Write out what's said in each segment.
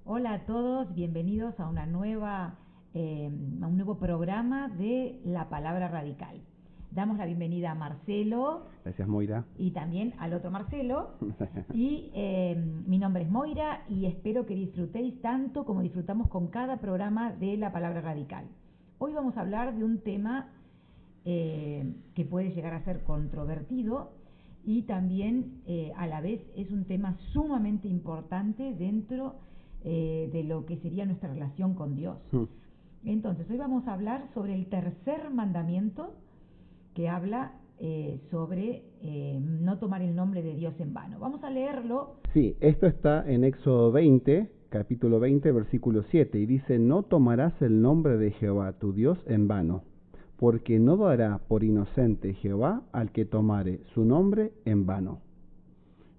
Hola a todos, bienvenidos a a un nuevo programa de La Palabra Radical. Damos la bienvenida a Marcelo. Gracias, Moira. Y también al otro Marcelo. Y mi nombre es Moira y espero que disfrutéis tanto como disfrutamos con cada programa de La Palabra Radical. Hoy vamos a hablar de un tema que puede llegar a ser controvertido y también a la vez es un tema sumamente importante dentro de lo que sería nuestra relación con Dios. Entonces, hoy vamos a hablar sobre el tercer mandamiento que habla sobre no tomar el nombre de Dios en vano. Vamos a leerlo. Sí, esto está en Éxodo 20, capítulo 20, versículo 7, y dice: no tomarás el nombre de Jehová tu Dios en vano, porque no dará por inocente Jehová al que tomare su nombre en vano.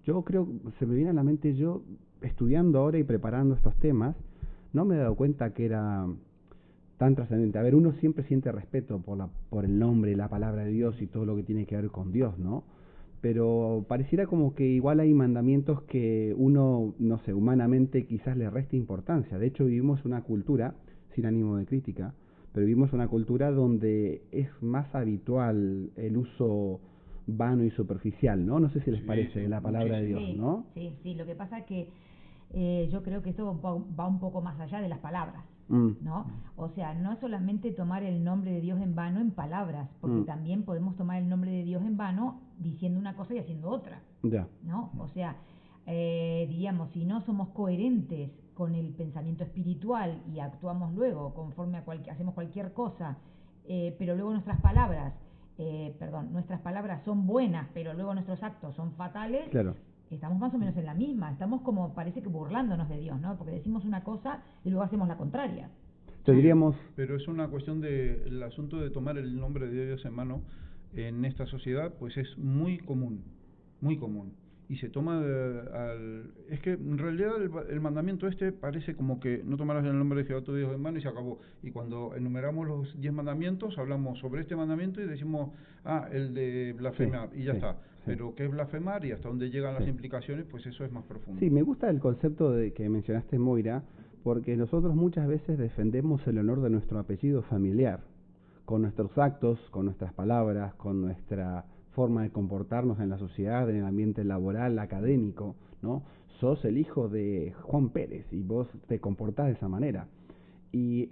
Yo creo, se me viene a la mente, yo estudiando ahora y preparando estos temas, no me he dado cuenta que era tan trascendente. A ver, uno siempre siente respeto por el nombre, la palabra de Dios y todo lo que tiene que ver con Dios, ¿no? Pero pareciera como que igual hay mandamientos que uno, no sé, humanamente quizás le resta importancia. De hecho, vivimos una cultura, sin ánimo de crítica, pero vivimos una cultura donde es más habitual el uso vano y superficial, ¿no? No sé si les parece, de la palabra de Dios, ¿no? Sí, lo que pasa es que yo creo que esto va un poco más allá de las palabras, ¿no? O sea, no es solamente tomar el nombre de Dios en vano en palabras, porque también podemos tomar el nombre de Dios en vano diciendo una cosa y haciendo otra, ¿no? O sea, diríamos, si no somos coherentes con el pensamiento espiritual y actuamos luego conforme hacemos cualquier cosa, pero luego nuestras palabras son buenas, pero luego nuestros actos son fatales. Claro. Estamos más o menos en la misma, estamos como, parece que burlándonos de Dios, ¿no? Porque decimos una cosa y luego hacemos la contraria. Diríamos... Pero es una cuestión el asunto de tomar el nombre de Dios en mano en esta sociedad, pues es muy común, muy común. Y se toma es que en realidad el mandamiento parece como que no tomarás el nombre de Jehová tu Dios en mano y se acabó. Y cuando enumeramos los 10 mandamientos, hablamos sobre este mandamiento y decimos, el de blasfemar, y ya está. Pero ¿qué es blasfemar y hasta dónde llegan las implicaciones? Pues eso es más profundo. Sí, me gusta el concepto que mencionaste, Moira, porque nosotros muchas veces defendemos el honor de nuestro apellido familiar, con nuestros actos, con nuestras palabras, con nuestra forma de comportarnos en la sociedad, en el ambiente laboral, académico, ¿no? Sos el hijo de Juan Pérez y vos te comportás de esa manera. Y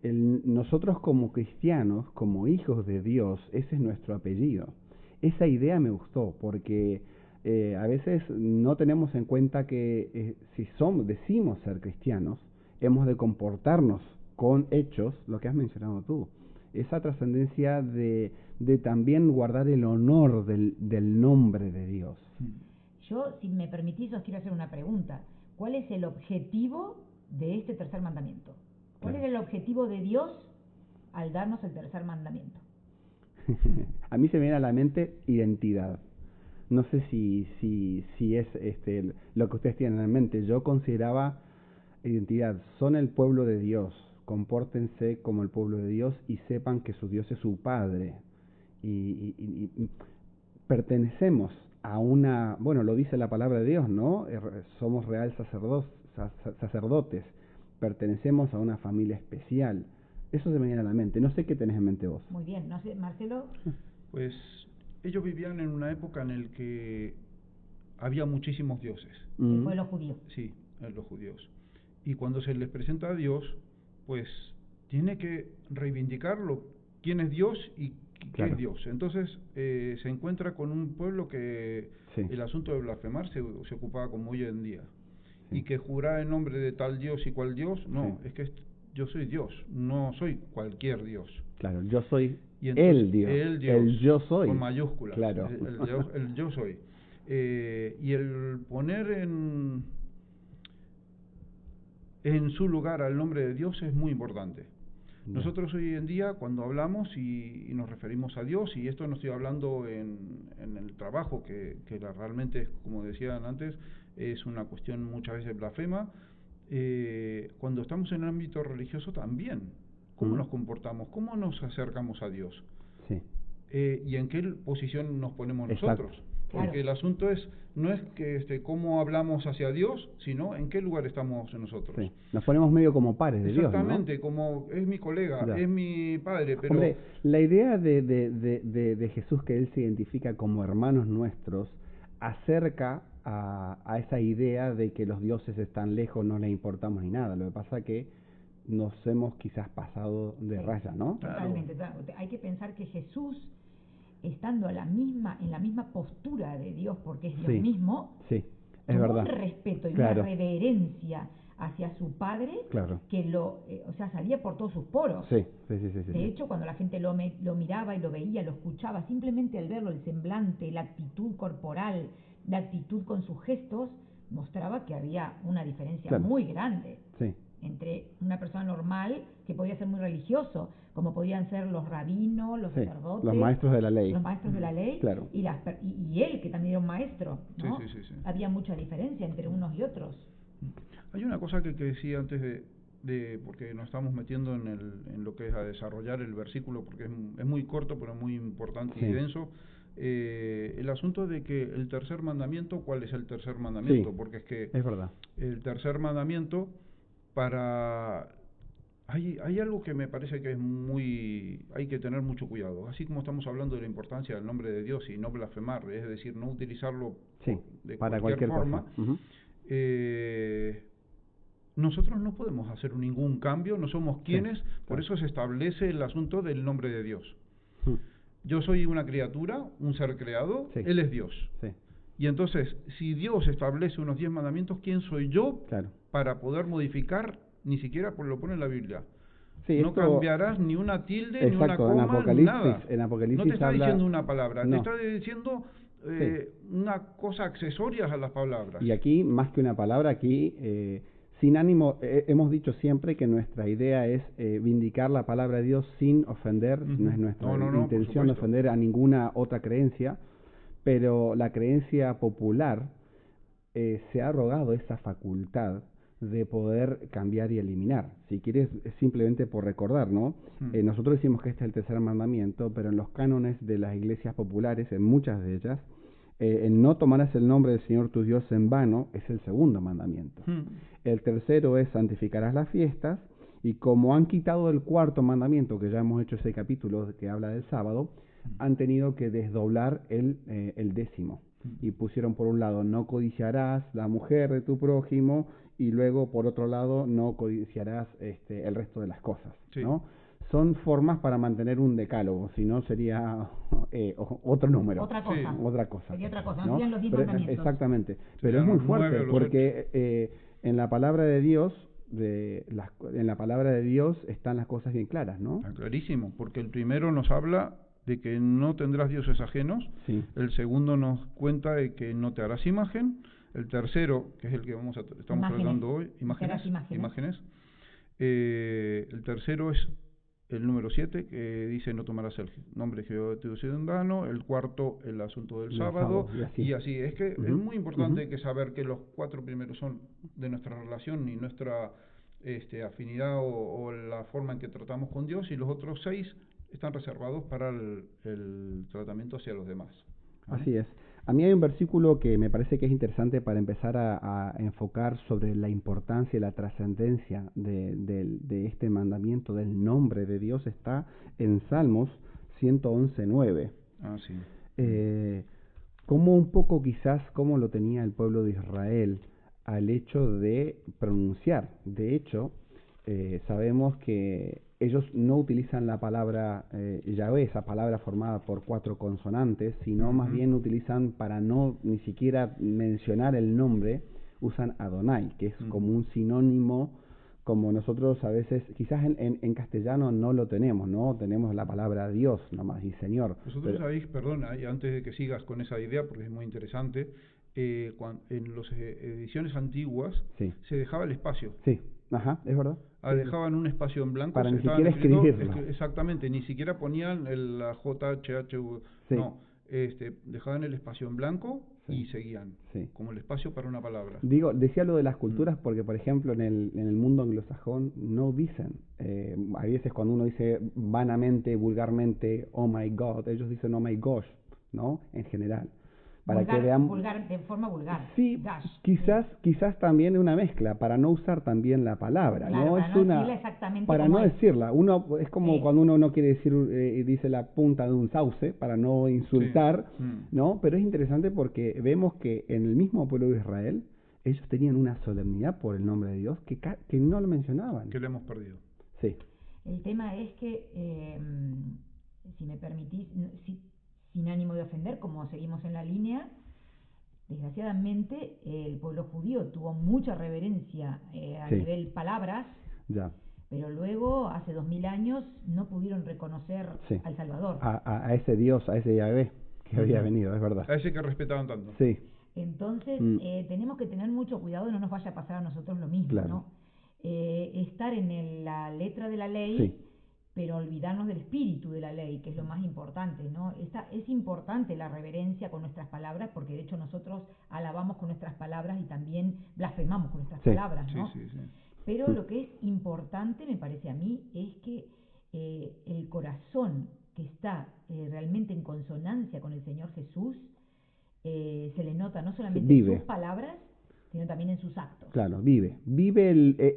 nosotros como cristianos, como hijos de Dios, ese es nuestro apellido. Esa idea me gustó porque a veces no tenemos en cuenta que si decimos ser cristianos, hemos de comportarnos con hechos, lo que has mencionado tú. Esa trascendencia de también guardar el honor del nombre de Dios. Yo, si me permitís, os quiero hacer una pregunta. ¿Cuál es el objetivo de este tercer mandamiento? ¿Cuál es el objetivo de Dios al darnos el tercer mandamiento? A mí se me viene a la mente identidad. No sé si es lo que ustedes tienen en mente. Yo consideraba identidad. Son el pueblo de Dios. Compórtense como el pueblo de Dios y sepan que su Dios es su Padre. Y pertenecemos a una... Bueno, lo dice la palabra de Dios, ¿no? Somos real sacerdotes. Pertenecemos a una familia especial. Eso se me viene a la mente. No sé qué tenés en mente vos. Muy bien. No sé, Marcelo. Pues ellos vivían en una época en la que había muchísimos dioses. El pueblo judío. Sí, los judíos. Y cuando se les presenta a Dios, pues tiene que reivindicarlo, quién es Dios y qué es Dios. Entonces se encuentra con un pueblo que el asunto de blasfemar se ocupaba como hoy en día. Y que jurar en nombre de tal Dios y cual Dios, no, es que yo soy Dios, no soy cualquier Dios. Claro, yo soy entonces, el Dios, el yo soy. Con mayúsculas, claro. el yo soy. Y el poner en su lugar al nombre de Dios es muy importante. Nosotros hoy en día, cuando hablamos y nos referimos a Dios, y esto no estoy hablando en el trabajo, que realmente, como decían antes, es una cuestión muchas veces blasfema, cuando estamos en el ámbito religioso también, ¿cómo nos comportamos? ¿Cómo nos acercamos a Dios? Sí. ¿Y en qué posición nos ponemos nosotros? Claro. Porque el asunto no es que cómo hablamos hacia Dios, sino en qué lugar estamos nosotros. Sí. Nos ponemos medio como pares de Dios, ¿no? Exactamente, como es mi colega, Ya. es mi padre, pero... Hombre, la idea de Jesús, que Él se identifica como hermanos nuestros, acerca a esa idea de que los dioses están lejos, no les importamos ni nada. Lo que pasa que nos hemos quizás pasado de Sí, raya, ¿no? Totalmente. Hay que pensar que Jesús, estando en la misma postura de Dios, porque es Dios Sí, mismo, sí, es tuvo verdad. un respeto y Claro. una reverencia hacia su Padre, Claro. que o sea, salía por todos sus poros. Sí, sí, sí, sí, sí. De hecho, cuando la gente lo miraba y lo veía, lo escuchaba, simplemente al verlo, el semblante, la actitud corporal, la actitud con sus gestos, mostraba que había una diferencia Claro. muy grande Sí, entre una persona normal, que podía ser muy religioso, como podían ser los rabinos, los sí, sacerdotes, los maestros de la ley. los maestros de la ley, Claro. y él, que también era un maestro, ¿no? Sí, sí, sí, sí. Había mucha diferencia entre unos y otros. Hay una cosa que decía antes porque nos estamos metiendo en lo que es a desarrollar el versículo, porque es muy corto, pero muy importante Sí. y denso. El asunto de que el tercer mandamiento, ¿cuál es el tercer mandamiento? Sí, Porque es que es verdad. el tercer mandamiento, hay algo que me parece que hay que tener mucho cuidado. Así como estamos hablando de la importancia del nombre de Dios y no blasfemar, es decir, no utilizarlo Sí, de para cualquier cualquier forma. cosa. Ujú. Nosotros no podemos hacer ningún cambio, no somos quienes, por claro. eso se establece el asunto del nombre de Dios. Mm. Yo soy una criatura, un ser creado, Sí. Él es Dios. Sí, Y entonces, si Dios establece unos 10 mandamientos, ¿quién soy yo claro. para poder modificar? Ni siquiera lo pone en la Biblia. Sí, No esto- cambiarás ni una tilde, ni una Exacto, coma, en Apocalipsis, nada. en Apocalipsis No te está habla- diciendo una palabra, No. te está diciendo una cosa accesorias a las palabras. Y aquí, más que una palabra, aquí, sin ánimo, hemos dicho siempre que nuestra idea es vindicar la palabra de Dios sin ofender, Ujú. no es nuestra No, por intención de supuesto. ofender a ninguna otra creencia, pero la creencia popular se ha arrogado esa facultad de poder cambiar y eliminar. Si quieres, simplemente por recordar, ¿no? Nosotros decimos que este es el tercer mandamiento, pero en los cánones de las iglesias populares, en muchas de ellas, el no tomarás el nombre del Señor tu Dios en vano es el segundo mandamiento. El tercero es santificarás las fiestas, y como han quitado el cuarto mandamiento, que ya hemos hecho ese capítulo que habla del sábado, han tenido que desdoblar el décimo. Y pusieron por un lado, no codiciarás la mujer de tu prójimo, y luego por otro lado, no codiciarás el resto de las cosas, Sí. ¿no? Son formas para mantener un decálogo, si no sería otro número. Otra cosa. Sí. Otra cosa. Sería otra cosa, no serían los 10 Pero, mandamientos. exactamente. Pero Serían es muy los 9 fuerte, o los porque en la palabra de Dios, en la palabra de Dios están las cosas bien claras, ¿no? Está clarísimo, porque el primero nos habla de que no tendrás dioses ajenos, Sí. el segundo nos cuenta de que no te harás imagen, el tercero, que es el que estamos Imágenes. tratando hoy, No te harás imágenes. El tercero es el número 7, que dice no tomarás el nombre de Jehová tu Dios en vano. El cuarto, el asunto del El sábado, sábado, y y así. así. Es que es Ujú, muy importante ujú. que saber que los 4 primeros son de nuestra relación y nuestra afinidad o la forma en que tratamos con Dios, y los otros 6 están reservados para el tratamiento hacia los demás. ¿Vale? Así es. A mí hay un versículo que me parece que es interesante para empezar a enfocar sobre la importancia y la trascendencia de este mandamiento del nombre de Dios. Está en Salmos 111:9. Ah, sí. Como un poco quizás como lo tenía el pueblo de Israel al hecho de pronunciar. De hecho, sabemos que ellos no utilizan la palabra Yahvé, esa palabra formada por 4 consonantes, sino más bien utilizan, para no ni siquiera mencionar el nombre, usan Adonai, que es como un sinónimo, como nosotros a veces, quizás en castellano no lo tenemos, ¿no? Tenemos la palabra Dios nomás y Señor. Vosotros sabéis, perdona, y antes de que sigas con esa idea, porque es muy interesante, en las ediciones antiguas Sí. se dejaba el espacio. Sí, ajá, es verdad. Dejaban un espacio en blanco. Para ni estaban siquiera escritos, escribirlo. exactamente, ni siquiera ponían la JHH, Sí. no, dejaban el espacio en blanco Sí. y seguían, Sí. como el espacio para una palabra. Decía lo de las culturas porque, por ejemplo, en el mundo anglosajón no dicen, a veces cuando uno dice vanamente, vulgarmente, oh my God, ellos dicen oh my gosh, ¿no? En general. para vulgar, que vean vulgar, de forma vulgar. Sí, Gash. quizás también una mezcla para no usar también la palabra, Claro, no para es no una decirla exactamente para como no es. decirla, uno es como Sí. cuando uno no quiere decir dice la punta de un sauce para no insultar, Sí. ¿no? Pero es interesante porque vemos que en el mismo pueblo de Israel ellos tenían una solemnidad por el nombre de Dios que no lo mencionaban. Que lo hemos perdido. Sí. El tema es que, si me permitís, sin ánimo de ofender, como seguimos en la línea, desgraciadamente el pueblo judío tuvo mucha reverencia a Sí. nivel palabras, Ya. pero luego, hace 2000 años, no pudieron reconocer Sí. al Salvador. A ese Dios, a ese Yahvé que había venido, es verdad. A ese que respetaban tanto. Sí. Entonces, tenemos que tener mucho cuidado, no nos vaya a pasar a nosotros lo mismo, Claro. ¿no? Estar en la letra de la ley, Sí. pero olvidarnos del espíritu de la ley, que es lo más importante, ¿no? Es importante la reverencia con nuestras palabras, porque de hecho nosotros alabamos con nuestras palabras y también blasfemamos con nuestras Sí. palabras, ¿no? Sí. Pero lo que es importante, me parece a mí, es que el corazón que está realmente en consonancia con el Señor Jesús, se le nota no solamente Vive. en sus palabras, sino también en sus actos. Claro, vive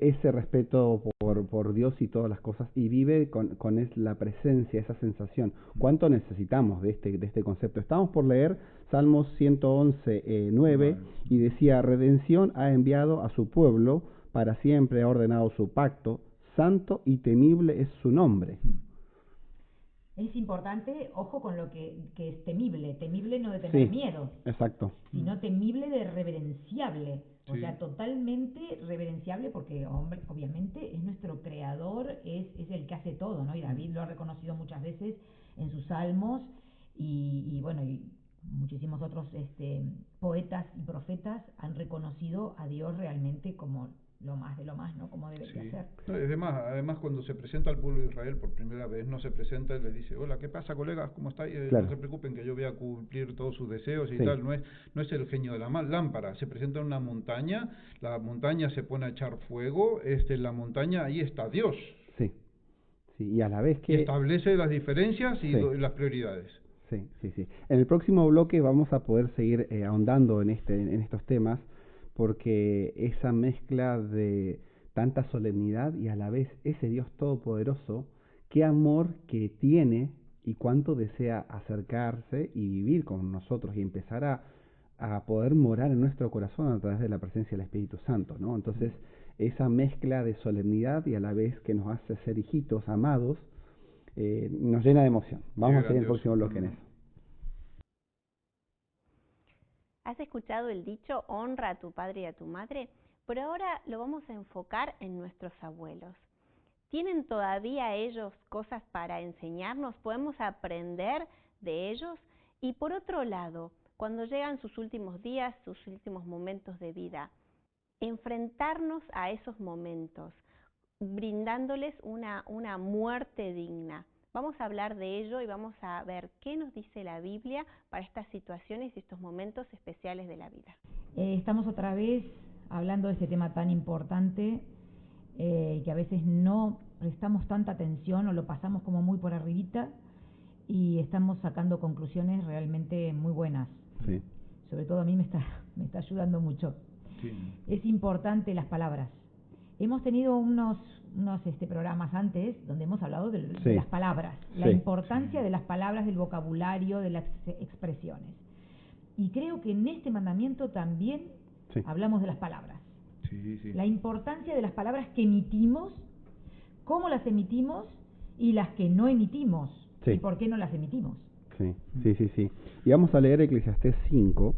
ese respeto por Dios y todas las cosas, y vive con la presencia, esa sensación. ¿Cuánto necesitamos de este concepto? Estamos por leer Salmos 111, 9, y decía: redención ha enviado a su pueblo, para siempre ha ordenado su pacto, santo y temible es su nombre. Es importante, ojo con lo que es temible no de tener Sí, miedo, exacto. sino temible de reverenciable, o Sí. sea, totalmente reverenciable, porque hombre, obviamente es nuestro creador, es el que hace todo, ¿no? Y David lo ha reconocido muchas veces en sus salmos, y bueno, y muchísimos otros poetas y profetas han reconocido a Dios realmente como lo más de lo más, ¿no? Como debería Sí. ser. No, además, cuando se presenta al pueblo de Israel por primera vez, no se presenta y les dice: hola, ¿qué pasa, colegas? ¿Cómo estáis? Claro. No se preocupen que yo voy a cumplir todos sus deseos y Sí. tal. No es el genio de la lámpara. Se presenta en una montaña, la montaña se pone a echar fuego, la montaña, ahí está Dios. Sí. Sí, y a la vez Y que establece las diferencias y Sí. las prioridades. Sí. En el próximo bloque vamos a poder seguir ahondando en estos temas, porque esa mezcla de tanta solemnidad y a la vez ese Dios todopoderoso, qué amor que tiene y cuánto desea acercarse y vivir con nosotros y empezar a poder morar en nuestro corazón a través de la presencia del Espíritu Santo, ¿no? Entonces, esa mezcla de solemnidad y a la vez que nos hace ser hijitos amados, nos llena de emoción. Vamos a seguir en el próximo bloque en eso. ¿Has escuchado el dicho honra a tu padre y a tu madre? Pero ahora lo vamos a enfocar en nuestros abuelos. ¿Tienen todavía ellos cosas para enseñarnos? ¿Podemos aprender de ellos? Y por otro lado, cuando llegan sus últimos días, sus últimos momentos de vida, enfrentarnos a esos momentos, brindándoles una muerte digna. Vamos a hablar de ello y vamos a ver qué nos dice la Biblia para estas situaciones y estos momentos especiales de la vida. Estamos otra vez hablando de este tema tan importante, que a veces no prestamos tanta atención o lo pasamos como muy por arribita, y estamos sacando conclusiones realmente muy buenas. Sí. Sobre todo a mí me está ayudando mucho. Sí. Es importante las palabras. Hemos tenido unos programas antes donde hemos hablado de las palabras, la importancia de las palabras, del vocabulario, de las expresiones. Y creo que en este mandamiento también hablamos de las palabras. Sí. La importancia de las palabras que emitimos, cómo las emitimos y las que no emitimos. Sí. ¿Y por qué no las emitimos? Sí. Y vamos a leer Eclesiastés 5,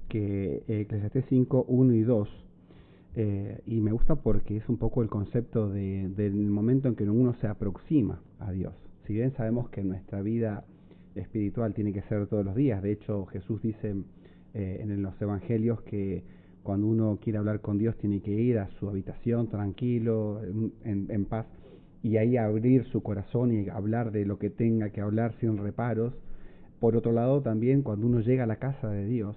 Eclesiastés 5, 1 y 2. Y me gusta porque es un poco el concepto del momento en que uno se aproxima a Dios. Si bien sabemos que nuestra vida espiritual tiene que ser todos los días, de hecho Jesús dice en los evangelios que cuando uno quiere hablar con Dios tiene que ir a su habitación tranquilo, en paz, y ahí abrir su corazón y hablar de lo que tenga que hablar sin reparos. Por otro lado, también cuando uno llega a la casa de Dios,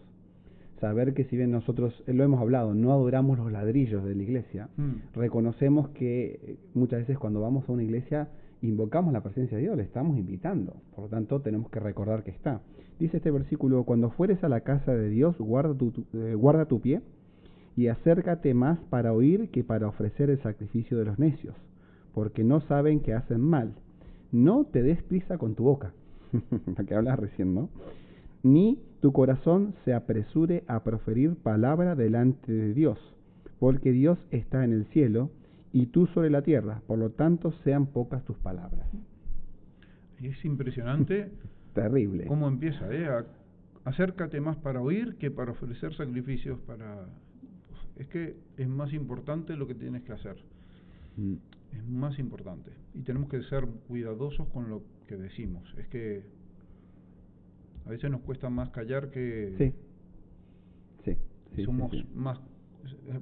saber que si bien nosotros, lo hemos hablado, no adoramos los ladrillos de la iglesia, reconocemos que muchas veces cuando vamos a una iglesia invocamos la presencia de Dios, le estamos invitando. Por lo tanto, tenemos que recordar que está. Dice este versículo, cuando fueres a la casa de Dios, guarda tu pie y acércate más para oír que para ofrecer el sacrificio de los necios, porque no saben que hacen mal. No te des prisa con tu boca, lo que hablas recién, ¿no? Ni tu corazón se apresure a proferir palabra delante de Dios, porque Dios está en el cielo y tú sobre la tierra, por lo tanto sean pocas tus palabras. Es impresionante. Terrible. ¿Cómo empieza? Acércate más para oír que para ofrecer sacrificios para... Es que es más importante lo que tienes que hacer. Es más importante. Y tenemos que ser cuidadosos con lo que decimos. Es que a veces nos cuesta más callar que... Sí. Somos sí. más...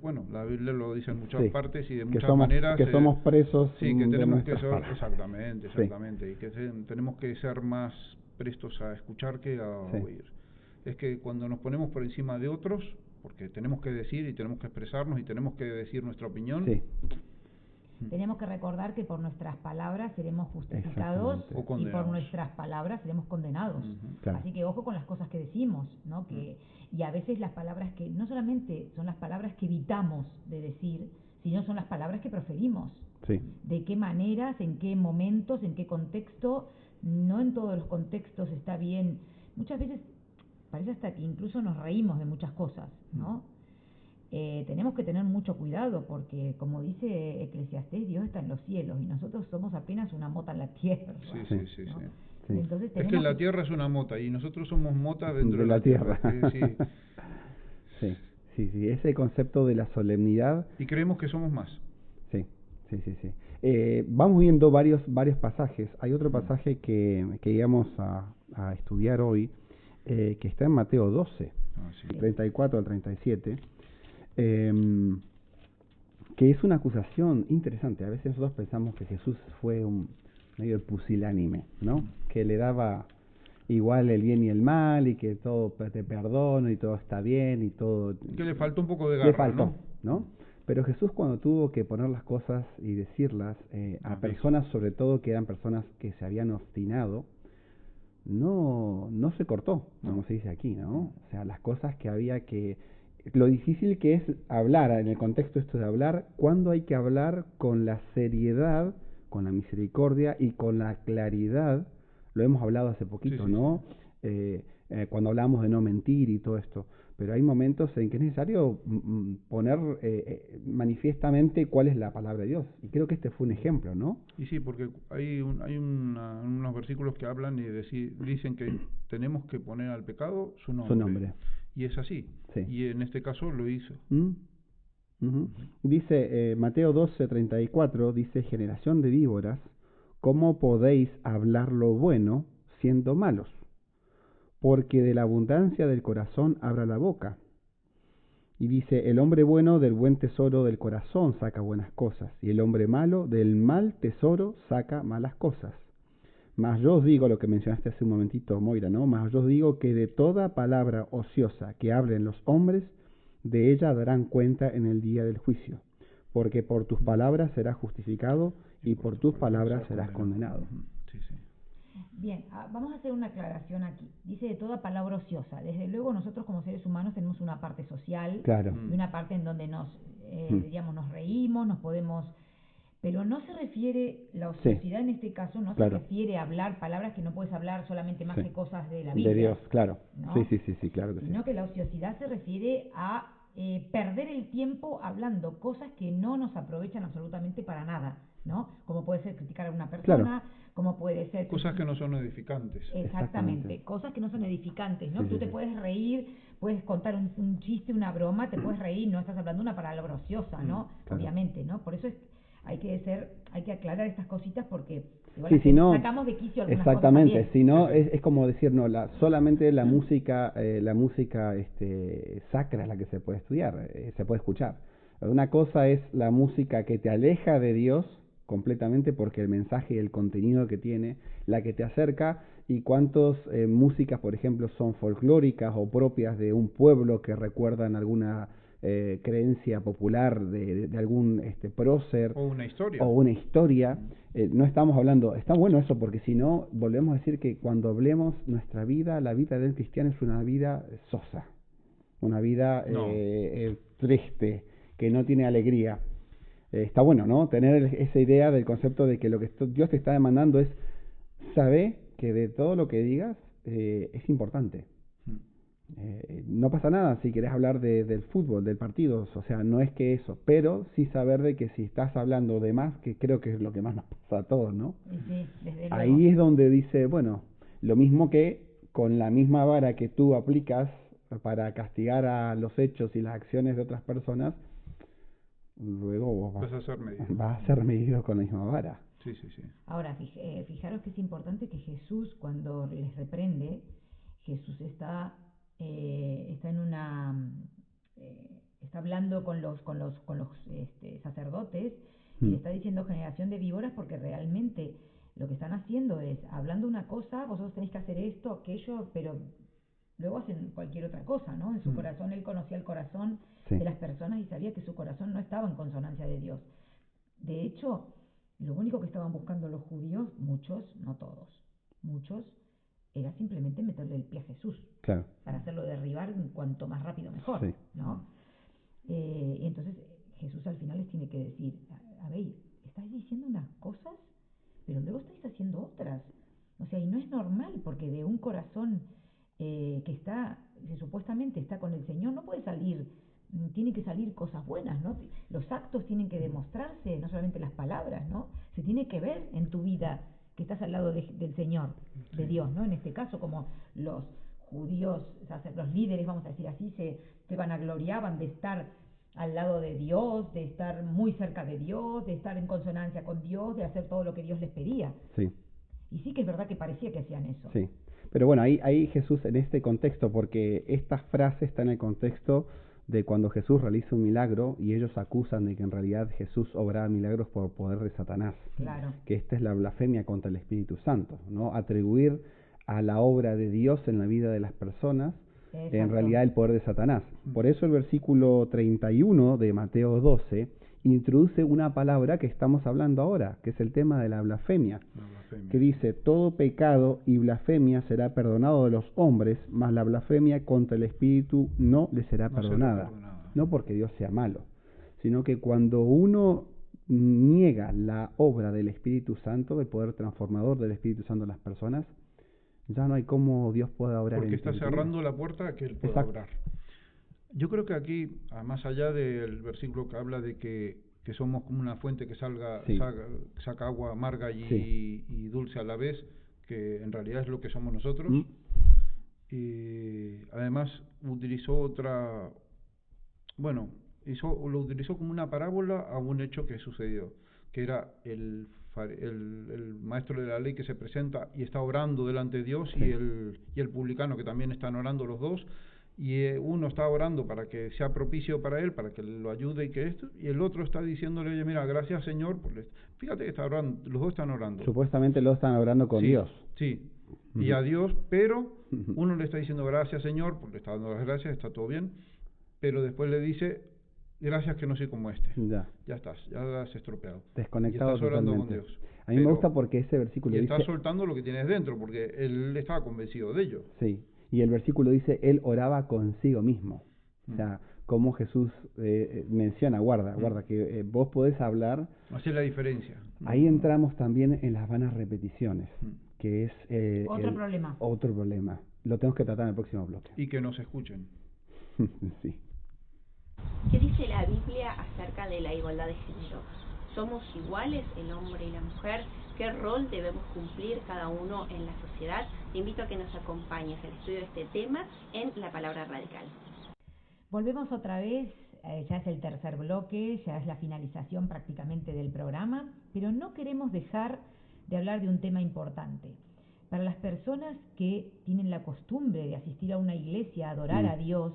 Bueno, la Biblia lo dice en muchas partes y de que muchas somos, maneras... Que somos presos. Sí, que tenemos que ser... palabras. Exactamente. Y que tenemos que ser más prestos a escuchar que a oír. Es que cuando nos ponemos por encima de otros, porque tenemos que decir y tenemos que expresarnos y tenemos que decir nuestra opinión... Tenemos que recordar que por nuestras palabras seremos justificados y por nuestras palabras seremos condenados. Claro. Así que ojo con las cosas que decimos, ¿no? Y a veces las palabras que no solamente son las palabras que evitamos de decir, sino son las palabras que proferimos. De qué maneras, en qué momentos, en qué contexto. No en todos los contextos está bien. Muchas veces parece hasta que incluso nos reímos de muchas cosas, ¿no? Tenemos que tener mucho cuidado porque, como dice Eclesiastés, Dios está en los cielos y nosotros somos apenas una mota en la tierra. Sí. Entonces, es que la tierra es una mota y nosotros somos mota dentro de la tierra. Sí, ese concepto de la solemnidad. Y creemos que somos más. Sí. Vamos viendo varios pasajes. Hay otro pasaje que íbamos a estudiar hoy, que está en Mateo 12, 34 al 37. Que es una acusación interesante. A veces nosotros pensamos que Jesús fue un medio pusilánime, ¿no? Que le daba igual el bien y el mal y que todo te perdono y todo está bien y todo... Que le faltó un poco de garra, ¿no? Pero Jesús, cuando tuvo que poner las cosas y decirlas a personas, sobre todo que eran personas que se habían obstinado, no se cortó, como se dice aquí, ¿no? O sea, las cosas que había que... Lo difícil que es hablar, en el contexto esto de hablar, cuando hay que hablar con la seriedad, con la misericordia y con la claridad. Lo hemos hablado hace poquito, ¿no? Cuando hablamos de no mentir y todo esto. Pero hay momentos en que es necesario poner manifiestamente cuál es la palabra de Dios. Y creo que este fue un ejemplo, ¿no? Y sí, porque hay unos versículos que hablan y dicen que tenemos que poner al pecado su nombre. Y es así. Y en este caso lo hizo. Dice Mateo 12:34, dice, generación de víboras, ¿cómo podéis hablar lo bueno siendo malos? Porque de la abundancia del corazón habla la boca. Y dice, el hombre bueno del buen tesoro del corazón saca buenas cosas, y el hombre malo del mal tesoro saca malas cosas. Mas yo os digo, lo que mencionaste hace un momentito, Moira, ¿no? Mas yo os digo que de toda palabra ociosa que hablen los hombres, de ella darán cuenta en el día del juicio. Porque por tus palabras serás justificado y por tus palabras serás condenado. Bien, vamos a hacer una aclaración aquí. Dice de toda palabra ociosa. Desde luego nosotros como seres humanos tenemos una parte social, y una parte en donde nos reímos, nos podemos... Pero no se refiere, la ociosidad en este caso, no se refiere a hablar palabras que no puedes hablar solamente más que cosas de la Biblia. De Dios, claro. ¿No? Sí, claro que Sino que la ociosidad se refiere a perder el tiempo hablando cosas que no nos aprovechan absolutamente para nada, ¿no? Como puede ser criticar a una persona, como puede ser... Cosas que no son edificantes. Exactamente, cosas que no son edificantes, ¿no? Tú te puedes reír, puedes contar un chiste, una broma, te puedes reír, no estás hablando una palabra ociosa, ¿no? Obviamente, ¿no? Por eso hay que aclarar estas cositas porque igual si no, sacamos de quicio algunas exactamente, cosas si no es como decir, no, solamente la música sacra es la que se puede estudiar, se puede escuchar. Una cosa es la música que te aleja de Dios completamente porque el mensaje y el contenido que tiene, la que te acerca, y cuántas músicas, por ejemplo, son folclóricas o propias de un pueblo que recuerdan alguna creencia popular de algún prócer O una historia. o una historia. No estamos hablando, está bueno eso, porque si no, volvemos a decir que cuando hablemos nuestra vida, la vida del cristiano es una vida sosa, una vida No. triste, que no tiene alegría. Está bueno, ¿no? Tener esa idea del concepto de que lo que Dios te está demandando es, saber que de todo lo que digas es importante. No pasa nada si querés hablar del fútbol, del partido, o sea, no es que eso, pero sí saber de que si estás hablando de más, que creo que es lo que más nos pasa a todos, ¿no? Sí, desde luego. Ahí es donde dice, bueno, lo mismo que con la misma vara que tú aplicas para castigar a los hechos y las acciones de otras personas, luego vos vas a ser medido con la misma vara. Sí, sí, sí. Ahora, fijaros que es importante que Jesús, cuando les reprende, Jesús está en una está hablando con los sacerdotes y le está diciendo generación de víboras, porque realmente lo que están haciendo es hablando una cosa, vosotros tenéis que hacer esto, aquello, pero luego hacen cualquier otra cosa, ¿no? En su corazón, él conocía el corazón de las personas y sabía que su corazón no estaba en consonancia de Dios. De hecho, lo único que estaban buscando los judíos, muchos, no todos, muchos, era simplemente meterle el pie a Jesús, claro, para hacerlo derribar cuanto más rápido mejor, sí, ¿no? Entonces Jesús al final les tiene que decir, a ver, estáis diciendo unas cosas, pero luego estáis haciendo otras. O sea, y no es normal, porque de un corazón que supuestamente está con el Señor, no puede salir, tiene que salir cosas buenas, ¿no? Los actos tienen que demostrarse, no solamente las palabras, ¿no? Se tiene que ver en tu vida que estás al lado del Señor, de Dios, ¿no? En este caso, como los judíos, los líderes, vamos a decir así, se vanagloriaban de estar al lado de Dios, de estar muy cerca de Dios, de estar en consonancia con Dios, de hacer todo lo que Dios les pedía. Sí. Y sí que es verdad que parecía que hacían eso. Sí, pero bueno, ahí Jesús en este contexto, porque esta frase está en el contexto de cuando Jesús realiza un milagro y ellos acusan de que en realidad Jesús obraba milagros por poder de Satanás. Claro. Que esta es la blasfemia contra el Espíritu Santo, ¿no? Atribuir a la obra de Dios en la vida de las personas, en realidad el poder de Satanás. Por eso el versículo 31 de Mateo 12 introduce una palabra que estamos hablando ahora, que es el tema de la blasfemia, que dice, todo pecado y blasfemia será perdonado de los hombres, mas la blasfemia contra el Espíritu no le será perdonada. No porque Dios sea malo, sino que cuando uno niega la obra del Espíritu Santo, el poder transformador del Espíritu Santo en las personas, ya no hay cómo Dios pueda obrar. Porque está cerrando la puerta a que Él pueda obrar. Yo creo que aquí, más allá del versículo que habla de que somos como una fuente que saca agua amarga y dulce a la vez, que en realidad es lo que somos nosotros, y además utilizó lo utilizó como una parábola a un hecho que sucedió, que era el maestro de la ley que se presenta y está orando delante de Dios, y el publicano que también están orando los dos, y uno está orando para que sea propicio para él, para que lo ayude y el otro está diciéndole, oye, mira, gracias Señor, fíjate que está orando, los dos están orando. Supuestamente los están orando con Dios. Sí, y a Dios, pero uno le está diciendo gracias Señor, porque le está dando las gracias, está todo bien, pero después le dice, gracias que no soy como este. Ya estás, ya has estropeado. Desconectado y estás orando totalmente. con Dios. A mí me gusta porque ese versículo y dice... estás soltando lo que tienes dentro, porque él estaba convencido de ello. Sí, y el versículo dice, él oraba consigo mismo. O sea, como Jesús menciona, guarda, que vos podés hablar... Hacer la diferencia. Ahí entramos también en las vanas repeticiones, que es... Otro problema. Lo tenemos que tratar en el próximo bloque. Y que nos escuchen. Sí. ¿Qué dice la Biblia acerca de la igualdad de género? ¿Somos iguales el hombre y la mujer? ¿Qué rol debemos cumplir cada uno en la sociedad? Te invito a que nos acompañes al estudio de este tema en La Palabra Radical. Volvemos otra vez, ya es el tercer bloque, ya es la finalización prácticamente del programa, pero no queremos dejar de hablar de un tema importante. Para las personas que tienen la costumbre de asistir a una iglesia a adorar a Dios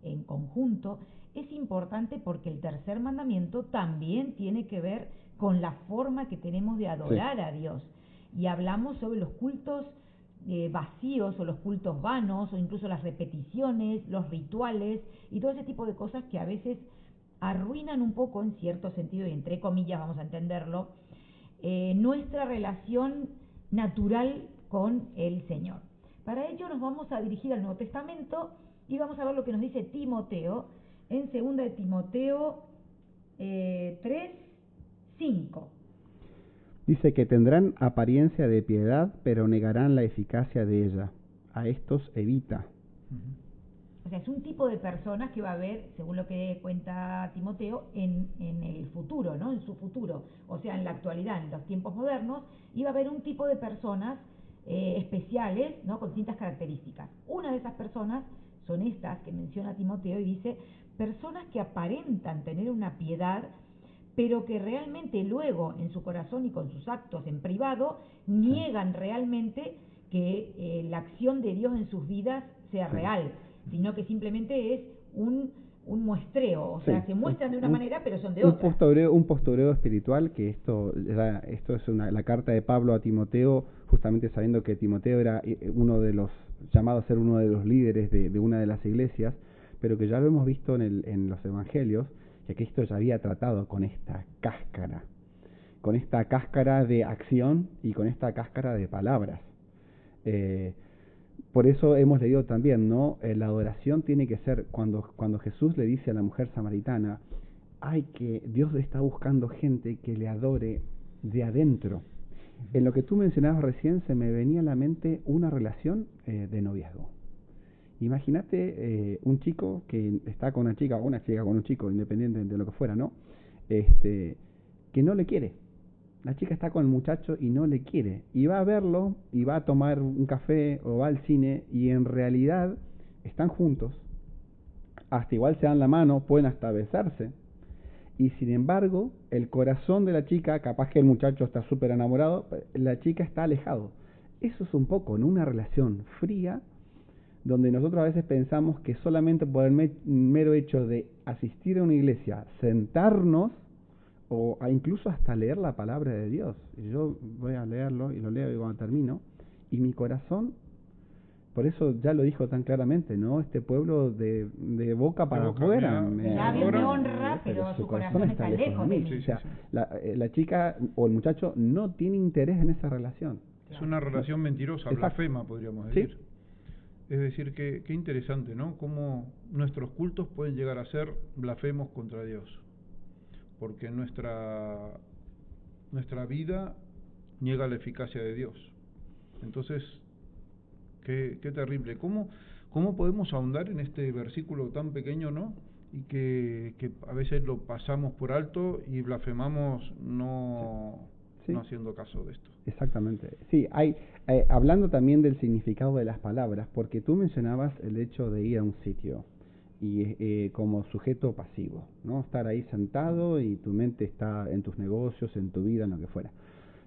en conjunto, es importante porque el tercer mandamiento también tiene que ver con la forma que tenemos de adorar a Dios. Y hablamos sobre los cultos vacíos o los cultos vanos o incluso las repeticiones, los rituales y todo ese tipo de cosas que a veces arruinan un poco, en cierto sentido, y entre comillas vamos a entenderlo, nuestra relación natural con el Señor. Para ello nos vamos a dirigir al Nuevo Testamento y vamos a ver lo que nos dice Timoteo en 2 de Timoteo 3:5. Dice que tendrán apariencia de piedad, pero negarán la eficacia de ella. A estos evita. O sea, es un tipo de personas que va a haber, según lo que cuenta Timoteo, en el futuro, ¿no? En su futuro. O sea, en la actualidad, en los tiempos modernos, iba a haber un tipo de personas especiales, ¿no? Con distintas características. Una de esas personas son estas que menciona Timoteo y dice, personas que aparentan tener una piedad, pero que realmente luego en su corazón y con sus actos en privado niegan realmente que la acción de Dios en sus vidas sea real, sino que simplemente es un muestreo, o sea, se muestran de una manera pero son de otra. Un postureo espiritual, que esto es la carta de Pablo a Timoteo, justamente sabiendo que Timoteo era uno de los llamados a ser uno de los líderes de una de las iglesias, pero que ya lo hemos visto en los evangelios, que Cristo ya había tratado con esta cáscara de acción y con esta cáscara de palabras. Por eso hemos leído también, ¿no? La adoración tiene que ser, cuando Jesús le dice a la mujer samaritana, Dios está buscando gente que le adore de adentro. En lo que tú mencionabas recién se me venía a la mente una relación de noviazgo. Imagínate un chico que está con una chica, o una chica con un chico, independiente de lo que fuera, ¿no? Que no le quiere. La chica está con el muchacho y no le quiere. Y va a verlo, y va a tomar un café, o va al cine, y en realidad están juntos. Hasta igual se dan la mano, pueden hasta besarse. Y sin embargo, el corazón de la chica, capaz que el muchacho está súper enamorado, la chica está alejado. Eso es un poco, en una relación fría, donde nosotros a veces pensamos que solamente por el mero hecho de asistir a una iglesia, sentarnos, o incluso hasta leer la palabra de Dios. Y yo voy a leerlo, y lo leo y cuando termino, y mi corazón, por eso ya lo dijo tan claramente, ¿no? Este pueblo de boca para afuera. Labios me honra, pero su corazón está lejos de mí. O sea, la chica o el muchacho no tiene interés en esa relación. Es una relación mentirosa, blasfema, podríamos decir. ¿Sí? Es decir, que interesante, ¿no? Cómo nuestros cultos pueden llegar a ser blasfemos contra Dios. Porque nuestra vida niega la eficacia de Dios. Entonces, qué terrible. ¿Cómo podemos ahondar en este versículo tan pequeño, ¿no? Y que a veces lo pasamos por alto y blasfemamos no haciendo caso de esto. Exactamente. Sí, hablando también del significado de las palabras, porque tú mencionabas el hecho de ir a un sitio y como sujeto pasivo, ¿no? Estar ahí sentado y tu mente está en tus negocios, en tu vida, en lo que fuera.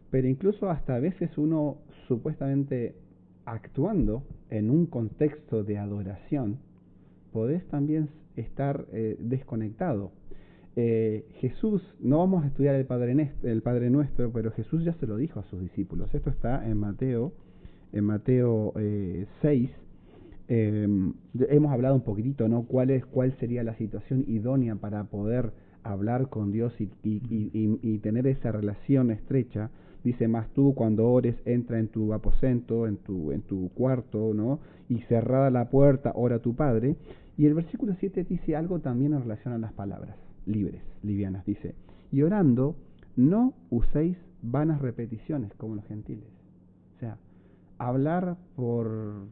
Pero incluso hasta a veces uno supuestamente actuando en un contexto de adoración, podés también estar desconectado. Jesús, no vamos a estudiar el Padre Nuestro, pero Jesús ya se lo dijo a sus discípulos. Esto está en Mateo 6. Hemos hablado un poquitito, ¿no? ¿Cuál sería la situación idónea para poder hablar con Dios y tener esa relación estrecha? Dice, más tú cuando ores, entra en tu aposento, en tu cuarto, ¿no? Y cerrada la puerta, ora a tu Padre. Y el versículo 7 dice algo también en relación a las palabras livianas. Dice, y orando, no uséis vanas repeticiones como los gentiles. O sea, hablar por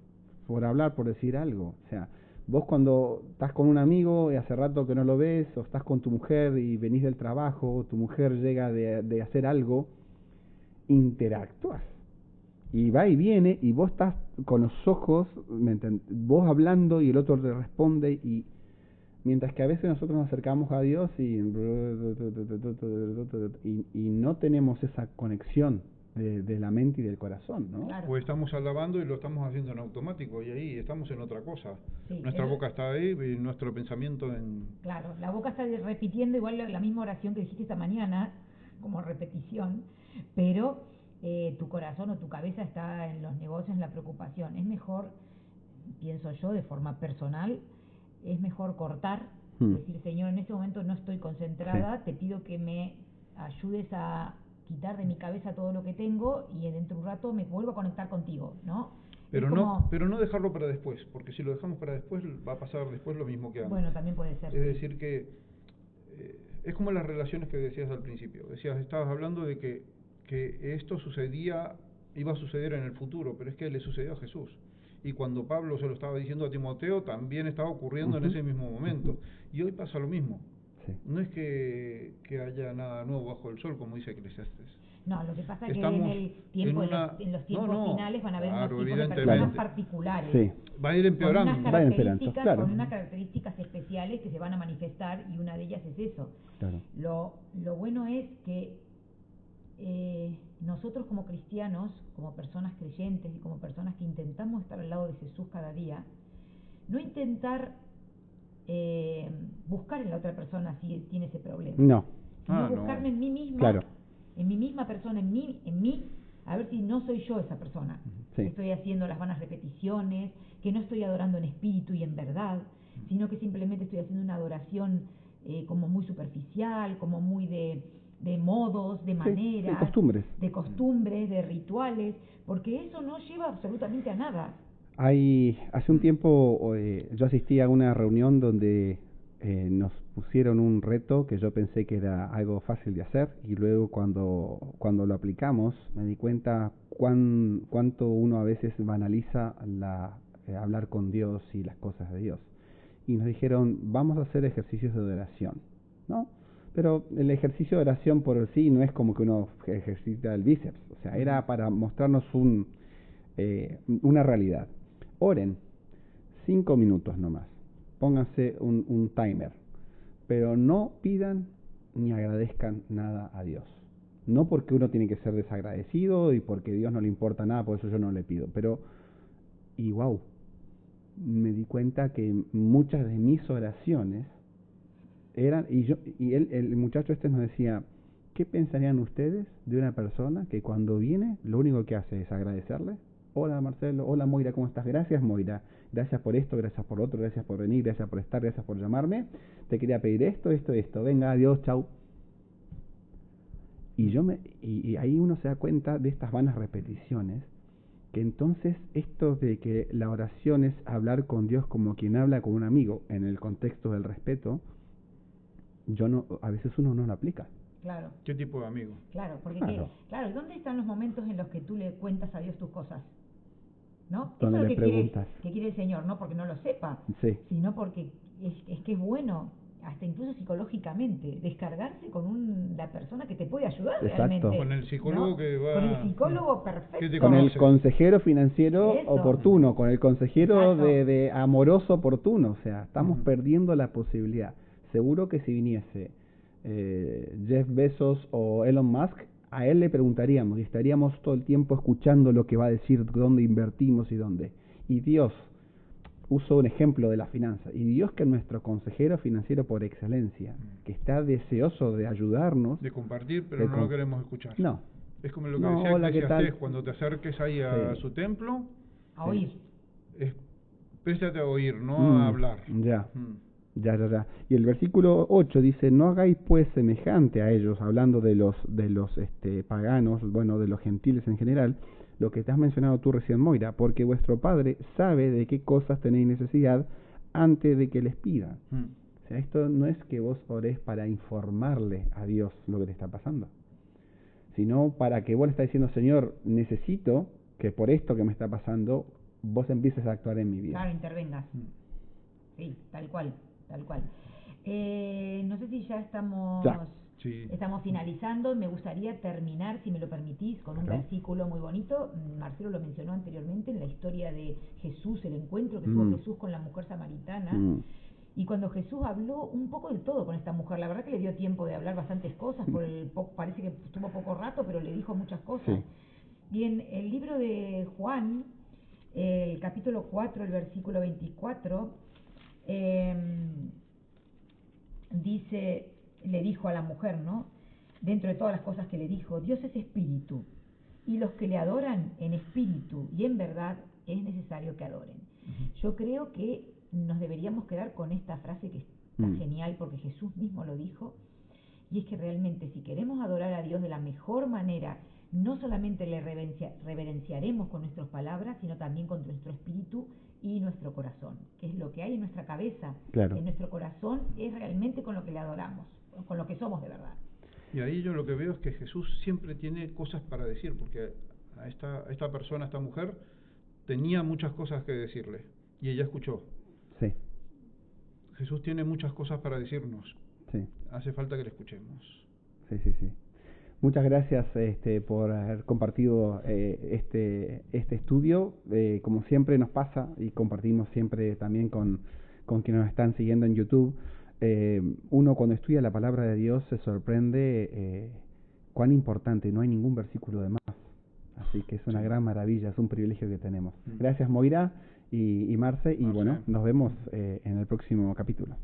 hablar, por decir algo. O sea, vos cuando estás con un amigo y hace rato que no lo ves, o estás con tu mujer y venís del trabajo, tu mujer llega de hacer algo, interactúas. Y va y viene, y vos estás con los ojos, vos hablando y el otro te responde, y mientras que a veces nosotros nos acercamos a Dios y no tenemos esa conexión de la mente y del corazón, ¿no? Claro. O estamos alabando y lo estamos haciendo en automático y ahí estamos en otra cosa. Sí, nuestra boca está ahí y nuestro pensamiento en... Claro, la boca está repitiendo igual la misma oración que dijiste esta mañana, como repetición, pero tu corazón o tu cabeza está en los negocios, en la preocupación. Es mejor, pienso yo, de forma personal, es mejor cortar, Mm. decir, Señor, en este momento no estoy concentrada, te pido que me ayudes a quitar de mi cabeza todo lo que tengo y dentro de un rato me vuelvo a conectar contigo, ¿no? Pero Es como, pero no dejarlo para después, porque si lo dejamos para después va a pasar después lo mismo que antes. bueno, también puede ser. Es decir que es como las relaciones que decías al principio. Estabas hablando de que esto iba a suceder en el futuro, pero es que le sucedió a Jesús. Y cuando Pablo se lo estaba diciendo a Timoteo, también estaba ocurriendo en ese mismo momento. Y hoy pasa lo mismo. Sí. No es que haya nada nuevo bajo el sol, como dice Eclesiastes. No, lo que pasa es que Estamos en el tiempo, en los tiempos finales van a haber unos tipos de personas evidentemente. particulares. Sí. Va a ir empeorando. Con unas Va empeorando, características, claro. con unas características especiales que se van a manifestar y una de ellas es eso. Claro. Lo bueno es que nosotros como cristianos, como personas creyentes y como personas que intentamos estar al lado de Jesús cada día, no intentar buscar en la otra persona si tiene ese problema, No. sino No. buscarme en mí misma, Claro. en mi misma persona, en mí, a ver si no soy yo esa persona. Sí. Estoy haciendo las vanas repeticiones, que no estoy adorando en espíritu y en verdad, sino que simplemente estoy haciendo una adoración como muy superficial, como muy de modos, de maneras, de costumbres. de rituales, porque eso no lleva absolutamente a nada. Hace un tiempo yo asistí a una reunión donde nos pusieron un reto que yo pensé que era algo fácil de hacer, y luego cuando lo aplicamos me di cuenta cuánto uno a veces banaliza hablar con Dios y las cosas de Dios. Y nos dijeron, vamos a hacer ejercicios de oración, ¿no? Pero el ejercicio de oración por sí no es como que uno ejercita el bíceps, o sea, era para mostrarnos una realidad. Oren 5 minutos nomás, pónganse un timer, pero no pidan ni agradezcan nada a Dios. No porque uno tiene que ser desagradecido y porque a Dios no le importa nada, por eso yo no le pido. Pero, y wow, me di cuenta que muchas de mis oraciones eran, el muchacho este nos decía, ¿qué pensarían ustedes de una persona que cuando viene lo único que hace es agradecerle? Hola Marcelo, hola Moira, ¿cómo estás? Gracias Moira, gracias por esto, gracias por otro, gracias por venir, gracias por estar, gracias por llamarme, te quería pedir esto, venga, adiós, chau. Y ahí uno se da cuenta de estas vanas repeticiones, que entonces esto de que la oración es hablar con Dios como quien habla con un amigo, en el contexto del respeto, a veces uno no lo aplica. Claro. ¿Qué tipo de amigo? Claro, porque Claro. ¿dónde están los momentos en los que tú le cuentas a Dios tus cosas? ¿No? Donde Eso es le lo que preguntas. quiere el Señor, no porque no lo sepa, Sí. sino porque es que es bueno, hasta incluso psicológicamente, descargarse con la persona que te puede ayudar. Exacto. Realmente. Con el psicólogo, ¿no? que va... Con el psicólogo perfecto. Que te Con el conoce. consejero financiero Eso. oportuno, con el consejero Exacto. de amoroso oportuno, o sea, estamos Ujú. perdiendo la posibilidad. Seguro que si viniese Jeff Bezos o Elon Musk, a él le preguntaríamos y estaríamos todo el tiempo escuchando lo que va a decir, dónde invertimos y dónde. Y Dios uso un ejemplo de la finanza, y Dios, que es nuestro consejero financiero por excelencia, que está deseoso de ayudarnos, De compartir, pero no lo queremos escuchar. No. Es como lo que No, decía hola, ¿qué Eclesiastés, tal? cuando te acerques ahí a Sí. su templo, A oír. préstate a oír, no a hablar. Ya. Mm. Ya. Y el versículo 8 dice, no hagáis pues semejante a ellos, hablando de los paganos, bueno, de los gentiles en general, lo que te has mencionado tú recién, Moira, porque vuestro Padre sabe de qué cosas tenéis necesidad antes de que les pida. Mm. O sea, esto no es que vos ores para informarle a Dios lo que te está pasando, sino para que vos le estás diciendo, Señor, necesito que por esto que me está pasando, vos empieces a actuar en mi vida. Claro, intervengas. Mm. Sí, tal cual. No sé si ya estamos... Ya. Sí. Estamos finalizando. Me gustaría terminar, si me lo permitís, con un Claro. versículo muy bonito. Marcelo lo mencionó anteriormente en la historia de Jesús, el encuentro que tuvo Jesús con la mujer samaritana. Y cuando Jesús habló un poco de todo con esta mujer, la verdad que le dio tiempo de hablar bastantes cosas, parece que estuvo poco rato, pero le dijo muchas cosas. Sí. Y en el libro de Juan, el capítulo 4, el versículo 24, le dijo a la mujer, ¿no? Dentro de todas las cosas que le dijo, Dios es espíritu, y los que le adoran en espíritu y en verdad es necesario que adoren. Yo creo que nos deberíamos quedar con esta frase que está genial, porque Jesús mismo lo dijo, y es que realmente si queremos adorar a Dios de la mejor manera, no solamente le reverenciaremos con nuestras palabras, sino también con nuestro espíritu y nuestro corazón, que es lo que hay en nuestra cabeza, en nuestro corazón es realmente con lo que le adoramos, con lo que somos de verdad. Y ahí yo lo que veo es que Jesús siempre tiene cosas para decir, porque a esta persona, a esta mujer, tenía muchas cosas que decirle, y ella escuchó. Sí. Jesús tiene muchas cosas para decirnos. Sí. Hace falta que le escuchemos. Sí. Muchas gracias por haber compartido este estudio. Como siempre nos pasa, y compartimos siempre también con quienes nos están siguiendo en YouTube, uno cuando estudia la palabra de Dios se sorprende cuán importante, no hay ningún versículo de más. Así que es una gran maravilla, es un privilegio que tenemos. Gracias Moira y Marce, y bueno, nos vemos en el próximo capítulo.